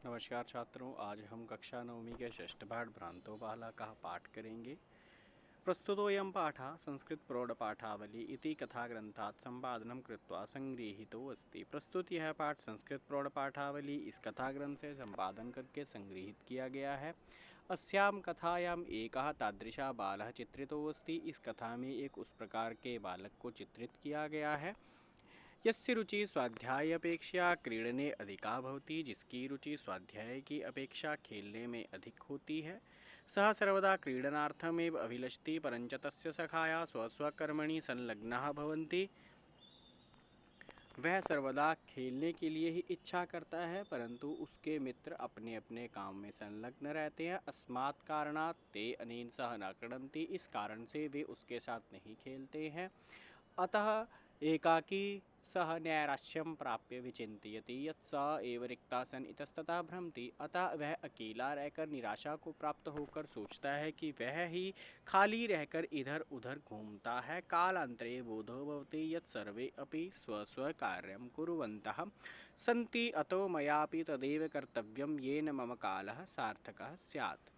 नमस्कार छात्रों, आज हम कक्षा नवमी के षष्ठ पाठ भ्रांतो बाला का पाठ करेंगे। प्रस्तुतोऽयं पाठः संस्कृत प्रौढ़पाठावली इति कथाग्रंथात् संपादनं कृत्वा संगृहीतो अस्ति। प्रस्तुत यह पाठ संस्कृत प्रौढ़पाठावली इस कथा ग्रंथ से संपादन करके संगृहीत किया गया है। अस्यां कथायाम् एकः तादृशः बालः चित्रितो अस्ति। इस कथा में एक उस प्रकार के बालक को चित्रित किया गया है यस्य रुचि स्वाध्याय अपेक्षा क्रीडने अधिका भवति, जिसकी रुचि स्वाध्याय की अपेक्षा खेलने में अधिक होती है। सः सर्वदा क्रीडनार्थमेव अभिलषति, परंच तस्य सखाया स्वस्वकर्मणि संलग्नाः भवन्ति। वह सर्वदा खेलने के लिए ही इच्छा करता है, परंतु उसके मित्र अपने अपने काम में संलग्न रहते हैं। अस्मात् कारणात् ते अनेन सह न क्रीडन्ति, इस कारण से वे उसके साथ नहीं खेलते हैं। अतः एकाकी सह नैराश्यम प्राप्य विचिंतयति यत् स एव रिक्ता सन इतस्ततः भ्रमति। अतः वह अकेला रहकर निराशा को प्राप्त होकर सोचता है कि वह ही खाली रहकर इधर उधर घूमता है। कालांतरे बोधो भवति यत् सर्वे अपि स्वस्व कार्यं कुर्वन्तः सन्ति, अतो मयापि तदेव कर्तव्यं येन मम कालः सार्थकः स्यात्।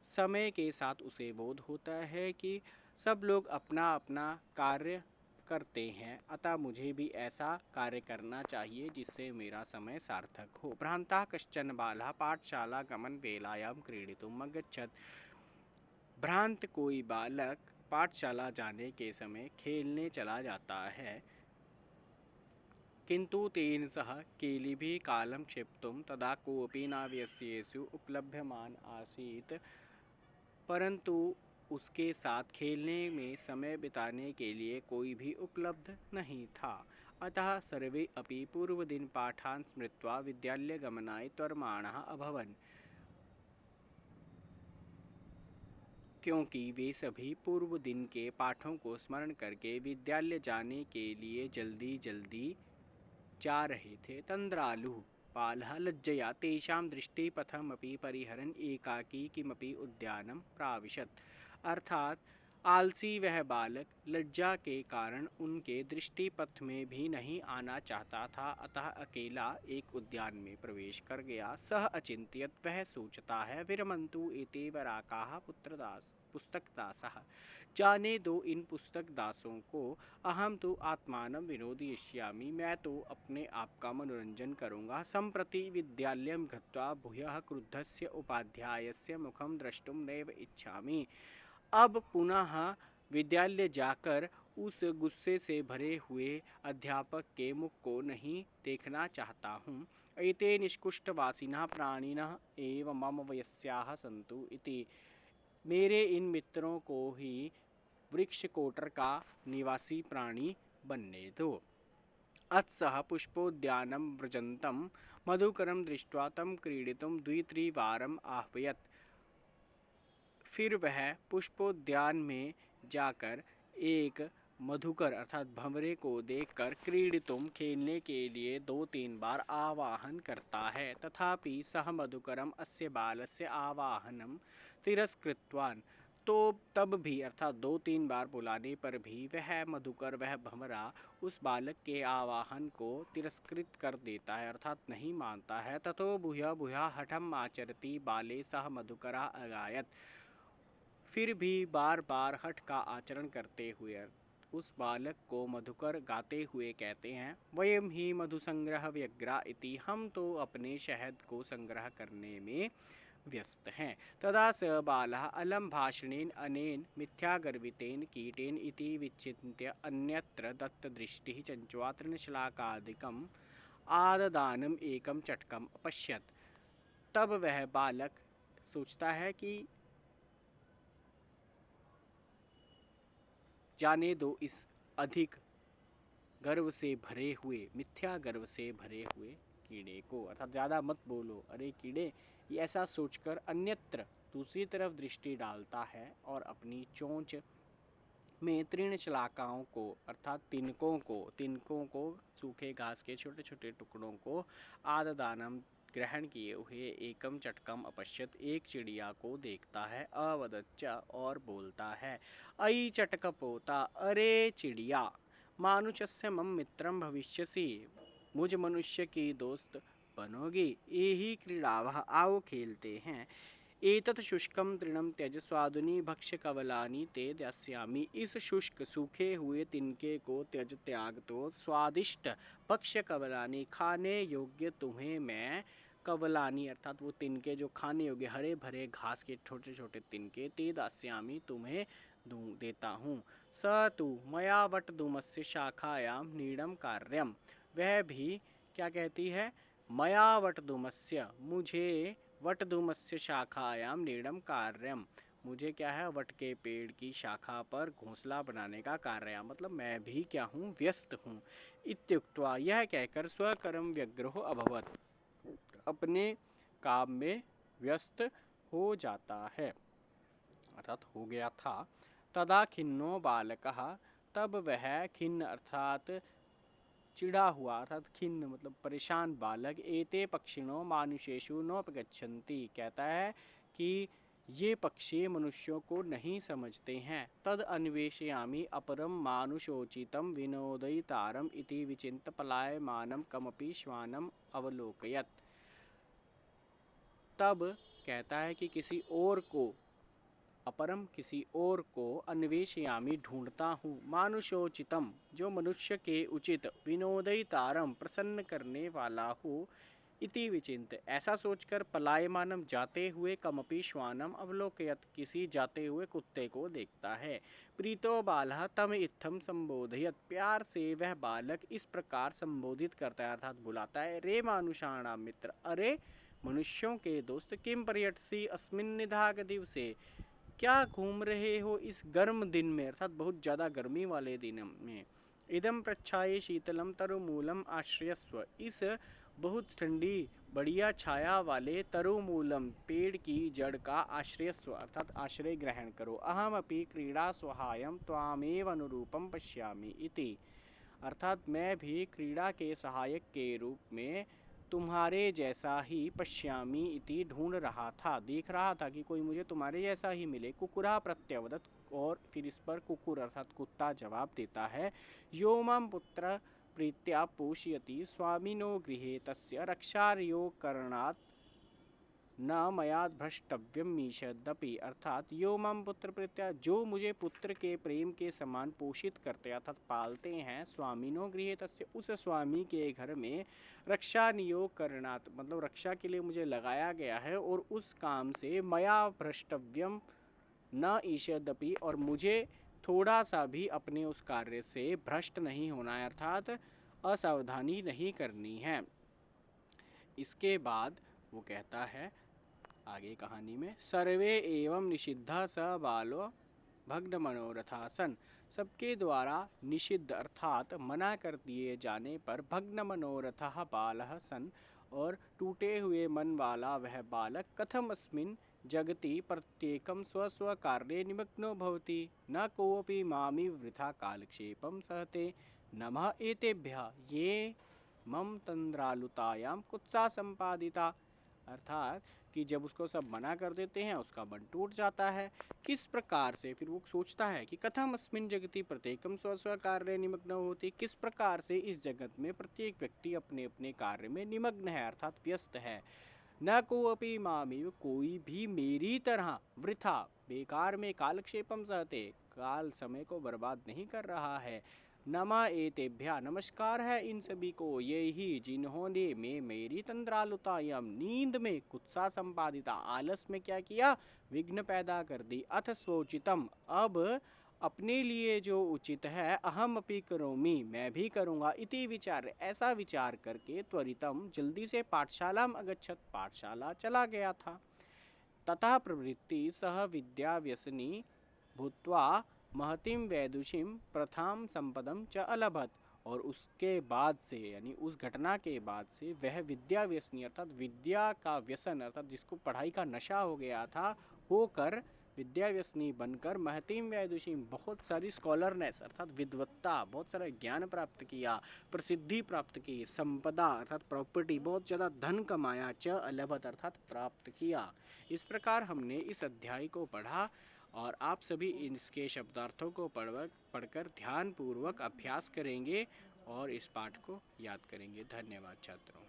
समय के साथ उसे बोध होता है कि सब लोग अपना अपना कार्य करते हैं, अतः मुझे भी ऐसा कार्य करना चाहिए जिससे मेरा समय सार्थक हो। भ्रांतः कश्चन बालः पाठशाला गमन वेलायां क्रीडितुम् अगच्छत्। भ्रांत कोई बालक पाठशाला जाने के समय खेलने चला जाता है, किंतु तेन सह केलिभिः कालं क्षिप्तुं तदा कोऽपि न व्यस्येषु उपलभ्यमान आसीत्। परंतु उसके साथ खेलने में समय बिताने के लिए कोई भी उपलब्ध नहीं था। अतः सर्वे अपि पूर्वदिन पाठान् स्मृत्वा विद्यालयगमनाय त्वरमाणाः अभवन्, क्योंकि वे सभी पूर्व दिन के पाठों को स्मरण करके विद्यालय जाने के लिए जल्दी जल्दी जा रहे थे। तंद्रालुः बालः लज्जया तेषां दृष्टिपथमपि परिहरन् एकाकी किमपि उद्यानं प्राविशत्। अर्थात आलसी वह बालक लज्जा के कारण उनके दृष्टिपथ में भी नहीं आना चाहता था, अतः अकेला एक उद्यान में प्रवेश कर गया। सह अचिंत्यत, वह सोचता है, विरमन्तु एते वराकाः पुस्तकदासः, जाने दो इन पुस्तक दासों को। अहम तो आत्मानं विनोदयिष्यामि, मैं तो अपने आप का मनोरंजन करूँगा। सम्प्रति विद्यालयं गत्वा भूयः क्रुद्धस्य उपाध्यायस्य मुखं द्रष्टुं नैव इच्छामि। अब पुनः विद्यालय जाकर उस गुस्से से भरे हुए अध्यापक के मुख को नहीं देखना चाहता हूँ। एते निष्कुष्टवासिनः प्राणिनः एव मम वयस्याः सन्तु इति, मेरे इन मित्रों को ही वृक्ष कोटर का निवासी प्राणी बनने दो। अत्सह पुष्पोद्यानं व्रजन्तं मधुकरं दृष्ट्वा तं क्रीडितुं द्वित्रिवारम् आह्वयत्। फिर वह पुष्पोद्यान में जाकर एक मधुकर अर्थात भंवरे को देखकर क्रीडितुम खेलने के लिए 2-3 बार आवाहन करता है। तथापि सह मधुकरम अस्य बालस्य आवाहनम तिरस्कृतवान्। तो तब भी अर्थात 2-3 बार बुलाने पर भी वह मधुकर, वह भंवरा उस बालक के आवाहन को तिरस्कृत कर देता है, अर्थात नहीं मानता है। ततो भूय भूय हठम आचरति बाले सह मधुकरा अगायत। फिर भी बार बार हठ का आचरण करते हुए उस बालक को मधुकर गाते हुए कहते हैं, वयम ही मधुसंग्रह व्यग्रा इति, हम तो अपने शहद को संग्रह करने में व्यस्त हैं। तदा स बालः अलम भाषणेन अनेन मिथ्यागर्वितेन कीटेन इति विचिन्त्य अन्यत्र दत्तदृष्टिः चञ्च्वा तृणशलाकादिकम् आददानम् एकं चटकम् अपश्यत्। तब वह बालक सोचता है कि जाने दो इस अधिक गर्व से भरे हुए, मिथ्या गर्व से भरे हुए कीड़े को, अर्थात ज़्यादा मत बोलो अरे कीड़े, ये ऐसा सोचकर अन्यत्र दूसरी तरफ दृष्टि डालता है और अपनी चोंच में तृणशलाकाओं को अर्थात तिनकों को सूखे घास के छोटे छोटे टुकड़ों को आददानम ग्रहण किए हुए एकम चटकम अपश्यत, एक चिड़िया को देखता है। अवदच्च, और बोलता है, अयि चटकपोता, अरे चिड़िया, मानुषस्य मम मित्रम भविष्यसि, मुझ मनुष्य की दोस्त बनोगी। यही क्रीड़ावः, आओ खेलते हैं। एतत् शुष्कं तृणं त्यज स्वादुनि भक्ष्य कवलानि ते दास्यामि। इस शुष्क सूखे हुए तिनके को त्यज, त्याग दो, स्वादिष्ट भक्ष्य कवलानि खाने योग्य तुम्हें मैं, कवलानी अर्थात वो तिनके जो खाने योग्य हरे भरे घास के छोटे छोटे तिनके, ते दास्यामि तुम्हें देता हूँ। स तु मया वटधूमस्य शाखायां नीडम कार्यम, वह भी क्या कहती है, मया वटधूमस्य, मुझे वटधूमस्य शाखायां नीडम कार्यम, मुझे क्या है, वट के पेड़ की शाखा पर घोंसला बनाने का कार्य, मतलब मैं भी क्या हूँ, व्यस्त हूँ। इत्युक्त्वा, यह कहकर स्वकर्म व्यग्रो अभवत्, अपने काम में व्यस्त हो जाता है, अर्थात हो गया था। तदा खिन्नो बालकः, तब वह खिन्न अर्थात चिढ़ा हुआ, अर्थात खिन्न मतलब परेशान बालक, एते पक्षिणो मानुषेषु नोपगच्छन्ति, कहता है कि ये पक्षी मनुष्यों को नहीं समझते हैं। तद अन्वेषयामि अपरम मानुषोचितम विनोदयितारम इति विचिन्त्य पलायमानं कमपि श्वानम अवलोकयत्। तब कहता है कि किसी और को, अपरम किसी और को, अन्वेषयामि ढूंढता हूँ, मानुषोचितम जो मनुष्य के उचित, विनोदयितारम प्रसन्न करने वाला हो, इति विचिंत ऐसा सोचकर, पलायमानम जाते हुए, कमपि श्वानम अवलोकयत किसी जाते हुए कुत्ते को देखता है। प्रीतो बालः तम इत्थम संबोधयत, प्यार से वह बालक इस प्रकार संबोधित करता है अर्थात बुलाता है। रे मानुषाणाम मित्र, अरे मनुष्यों के दोस्त, किम पर्यटसी अस्मिन् निधाग दिवसे, क्या घूम रहे हो इस गर्म दिन में, अर्थात बहुत ज़्यादा गर्मी वाले दिन में। इदम प्रच्छाये शीतलम तरुमूलम आश्रयस्व, इस बहुत ठंडी बढ़िया छाया वाले तरुमूलम पेड़ की जड़ का आश्रयस्व अर्थात आश्रय ग्रहण करो। अहम अपि क्रीड़ा सहायम त्वामेव अनुरूपम पश्यामि इति, अर्थात मैं भी क्रीड़ा के सहायक के रूप में तुम्हारे जैसा ही, पश्यामी इति ढूंढ रहा था, देख रहा था कि कोई मुझे तुम्हारे जैसा ही मिले। कुकुरा प्रत्यवदत, और फिर इस पर कुकुर अर्थात कुत्ता जवाब देता है। यो मां पुत्र प्रीत्या पोषयति स्वामिनो गृहे तस्य रक्षार्यो करणात् न मया भ्रष्टव्यम मीषदपि, अर्थात यो माम पुत्र प्रीत्या, जो मुझे पुत्र के प्रेम के समान पोषित करते अर्थात पालते हैं, स्वामिनो गृहे तस्य उस स्वामी के घर में, रक्षा नियोग करणात् मतलब रक्षा के लिए मुझे लगाया गया है, और उस काम से मया भ्रष्टव्यम न ईषदपि, और मुझे थोड़ा सा भी अपने उस कार्य से भ्रष्ट नहीं होना है अर्थात असावधानी नहीं करनी है। इसके बाद वो कहता है आगे कहानी में, सर्वे एवं निषिद्ध स बालो भग्न मनोरथा सन, सबके द्वारा निषिद्ध अर्थात मना कर दिए जाने पर, भग्न मनोरथः बालः सन और टूटे हुए मन वाला वह बालक, कथम अस्मिन् जगति प्रत्येकं स्वस्व कार्ये निमग्नो भवति, न कोऽपि मामिव वृथा कालक्षेपं सहते, नमः एतेभ्यः ये मम तंद्रालुतायां कुत्सा संपादिता, अर्थात कि जब उसको सब मना कर देते हैं उसका मन टूट जाता है। किस प्रकार से, फिर वो सोचता है कि कथम अस्मिन् जगति प्रत्येकम स्व कार्य निमग्न होती, किस प्रकार से इस जगत में प्रत्येक व्यक्ति अपने अपने कार्य में निमग्न है अर्थात व्यस्त है। न कोऽपि मामिव, कोई भी मेरी तरह, वृथा बेकार में, कालक्षेपम सहते काल समय को बर्बाद नहीं कर रहा है। नमः एतेभ्यः, नमस्कार है इन सभी को, ये ही जिन्होंने मेरी तंद्रालुतायां नींद में, कुत्सा संपादिता आलस में क्या किया, विघ्न पैदा कर दी। अथ स्वोचितम, अब अपने लिए जो उचित है, अहम अपि करोमि मैं भी करूँगा, इति विचार ऐसा विचार करके, त्वरितम जल्दी से पाठशालाम अगच्छत पाठशाला चला गया था। तथा प्रवृत्ति सह विद्या व्यसनी भूत्वा महतीम वैदुषीम प्रथाम संपदम च अलभत, और उसके बाद से यानी उस घटना के बाद से वह विद्या व्यसनी अर्थात विद्या का व्यसन अर्थात जिसको पढ़ाई का नशा हो गया था, होकर विद्या व्यसनी बनकर महतीम वैदुषीम बहुत सारी स्कॉलरनेस अर्थात विद्वत्ता, बहुत सारा ज्ञान प्राप्त किया, प्रसिद्धि प्राप्त की, संपदा अर्थात प्रॉपर्टी बहुत ज़्यादा धन कमाया, च अलभत अर्थात प्राप्त किया। इस प्रकार हमने इस अध्याय को पढ़ा और आप सभी इसके शब्दार्थों को पढ़कर ध्यानपूर्वक अभ्यास करेंगे और इस पाठ को याद करेंगे। धन्यवाद छात्रों।